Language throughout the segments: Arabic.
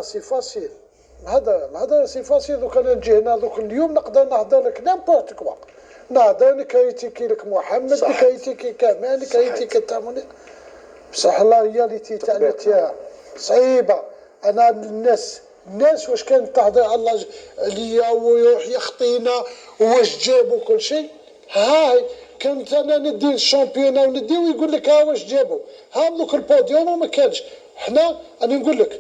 سي فاسيل. هذا سي فاسيل. دوك انا نجي هنا دوك اليوم نقدر نهضر لك نيمبورت كوا، نهضر نكريتيكي لك محمد، نكريتيكي كمال، نكريتيكي تاموني، بصح لا رياليتي تاعنا تاع صعيبه. انا الناس واش كانت تهضر على ليا ويروح يخطينا واش جابوا كل شيء. هاي كنت انا ندي الشامبيونا وندي ويقول لك ها واش جابوا، ها دوك البوديوم وما كانش. احنا انا نقول لك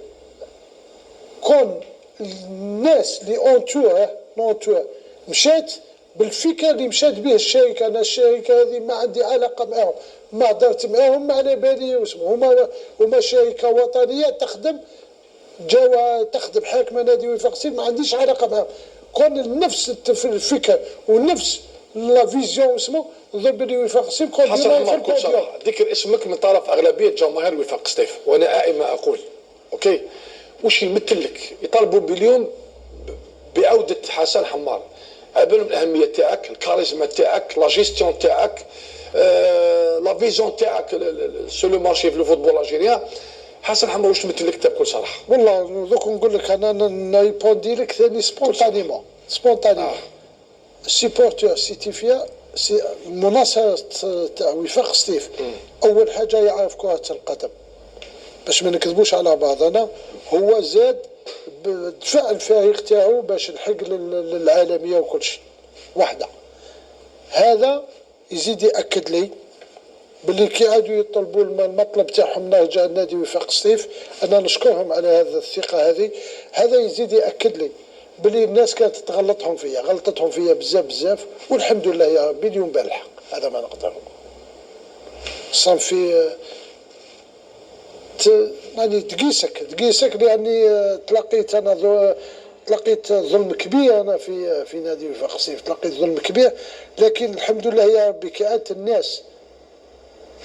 كون الناس اللي اونتور مشات بالفكره اللي مشات به الشركه. انا الشركه هذه ما عندي علاقه معهم، ما هضرت معهم، ما على بالي هما شركه وطنيه تخدم تخدم حاكمه نادي وفاق سطيف، ما عنديش علاقه معهم. كون نفس الفكره ونفس لا فيزيون اسمه ضرب لي وفاق سطيف. كون ذكر اسمك من طرف اغلبيه جماهير وفاق سطيف، وانا ما اقول اوكي وش يمثل لك. يطالبوا باليوم بعوده حسن حمار، عبالهم الاهميه تاعك، الكاريزما تاعك، لا جيستيون تاعك، لا فيزيون تاعك سو لو مارشي في الفوتبول الجيريان. حسن حمار واش تمثل لك بكل صراحه؟ والله دوك نقول لك انا نريبوندي لك ثاني سبونتانيمون. السيبورتور سيتيفيا المناصره تاع وفاق سطيف اول حاجه يعرف كره القدم، باش ما نكذبوش على بعضنا. هو زاد دفع الفريق تاعو باش يلحق للعالميه وكل شيء وحده. هذا يزيد ياكد لي باللي كي عادوا يطلبوا المطلب تاعهم نرجع النادي وفاق سطيف، انا نشكرهم على هذه الثقه هذه. هذا يزيد ياكد لي باللي الناس كانت غلطتهم فيا بزاف، والحمد لله يا ربي اليوم بالحق. هذا ما نقدر صافي يعني تقيسك لاني تلقيت ظلم كبير انا في نادي وفاق سطيف، تلقيت ظلم كبير. لكن الحمد لله يا ربي كانت الناس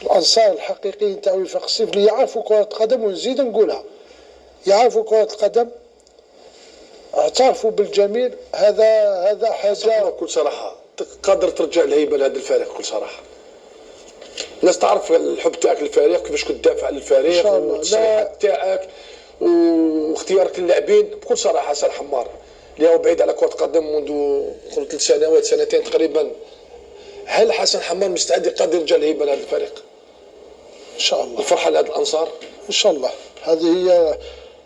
الانصار الحقيقيين تاع وفاق سطيف اللي يعرفوا كره القدم، ونزيد نقولها يعرفوا كره القدم، اعترفوا بالجميل. هذا حاجه بكل صراحه قادر ترجع الهيبه لهذا الفريق بكل صراحه. الناس تعرف الحب تاعك للفريق، كيفاش كنت تدافع على الفريق والتصريحات تاعك واختيارك للاعبين بكل صراحه. حسن حمار اللي هو بعيد على كره القدم منذ 3 سنوات سنتين تقريبا، هل حسن حمار مستعد قادر يرجع الهيبه لهذا الفريق؟ ان شاء الله. الفرحه لهذا الانصار ان شاء الله. هذه هي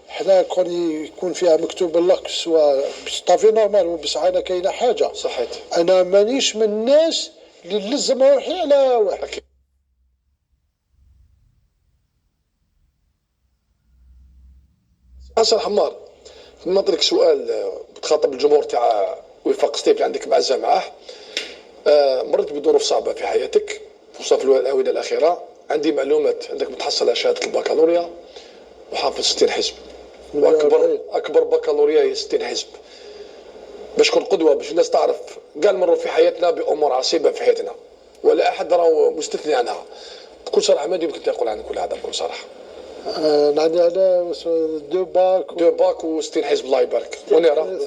حنا كون يكون فيها مكتوب الله سواء طافي نورمال، بصح انا كاينه حاجه صحيت. انا مانيش من الناس اللي نلزم روحي على واحد. حسن حمار نعطيك سؤال بتخاطب الجمهور تاع وفاق سطيف اللي عندك معزه معاه. مرت بظروف صعبه في حياتك خصوصا في الاونه الاخيره. عندي معلومات انك متحصل على شهاده البكالوريا وحافظ 60 حزب، واكبر بكالوريا هي 60 حزب. باش تكون قدوه، باش الناس تعرف قال مروا في حياتنا بامور عصيبه في حياتنا ولا احد راه مستثني عنها. بكل صراحه ما يمكن تقول عن كل هذا بكل صراحه. نعني على 2 باك و60 حزب الله يبارك. ونرى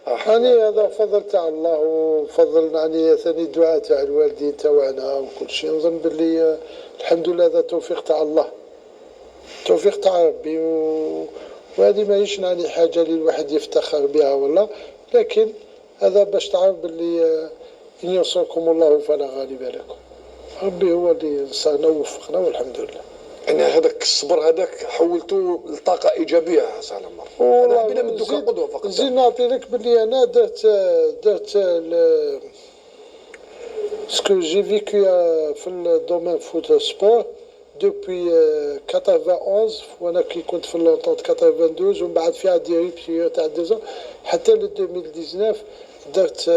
يعني هذا فضل تاع الله وفضل يعني ثاني الدعاء تاع الوالدين تاعنا وكل شيء. نظن باللي الحمد لله هذا توفيق تاع الله، توفيق تاع ربي، وهذه ماهيش يعني حاجه اللي الواحد يفتخر بها ولا، لكن هذا باش تعرف باللي ان ينصركم الله فلا غالب لكم. ربي هو اللي نصرنا ووفقنا والحمد لله. يعني هذاك الصبر هذاك حولته لطاقه ايجابيه حسن حمار. انا حبينا ندوك قدوه فقط. زين نعطي لك باللي انا درت سكو جي فيكو في الدومين فوت سبور دوبوي 91 وانا كي كنت في لونطونت 92 ومن بعد فيها ديريبسيون تاع 2 حتى ل 2019 درت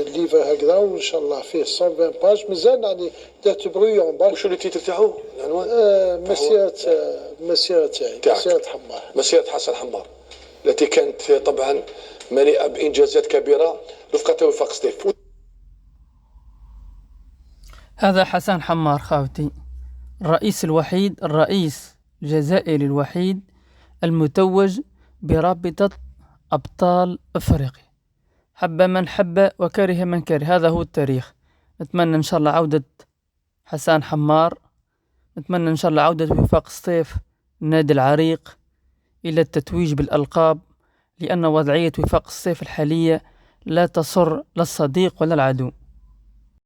ليفر هكذا وان شاء الله فيه 120 باج مازال يعني درت برويون باج. وشو التيتر تاعو؟ العنوان مسيرة حمار، مسيرة حسن حمار التي كانت طبعا مليئة بإنجازات كبيرة رفقة وفاق سطيف. هذا حسن حمار خاوتي، الرئيس الجزائري الوحيد المتوج برابطة أبطال أفريقيا. حب من حب وكره من كره، هذا هو التاريخ. نتمنى إن شاء الله عودة حسن حمار نتمنى إن شاء الله عودة وفاق سطيف النادي العريق إلى التتويج بالألقاب، لأن وضعية وفاق سطيف الحالية لا تسر لا الصديق ولا العدو.